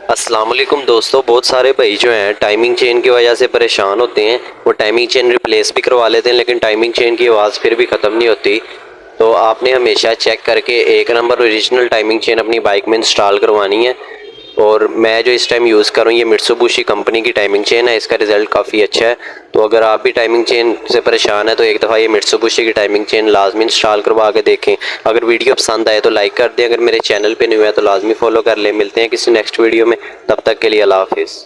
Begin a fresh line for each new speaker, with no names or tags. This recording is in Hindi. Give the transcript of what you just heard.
अस्सलाम वालेकुम दोस्तों, बहुत सारे भाई जो हैं टाइमिंग चेन की वजह से परेशान होते हैं। वो टाइमिंग चेन रिप्लेस भी करवा लेते हैं लेकिन टाइमिंग चेन की आवाज़ फिर भी ख़त्म नहीं होती। तो आपने हमेशा चेक करके एक नंबर ओरिजिनल टाइमिंग चेन अपनी बाइक में इंस्टॉल करवानी है। और मैं जो इस टाइम यूज़ कर रहा हूँ ये मित्सुबिशी कंपनी की टाइमिंग चेन है, इसका रिज़ल्ट काफ़ी अच्छा है। तो अगर आप भी टाइमिंग चेन से परेशान है तो एक दफ़ा ये मित्सुबिशी की टाइमिंग चेन लाजमी इंस्टॉल करवा के देखें। अगर वीडियो पसंद आए तो लाइक कर दें, अगर मेरे चैनल पे न्यू है तो लाजमी फॉलो कर लें। मिलते हैं किसी नेक्स्ट वीडियो में, तब तक के लिए अल्लाह हाफिज़।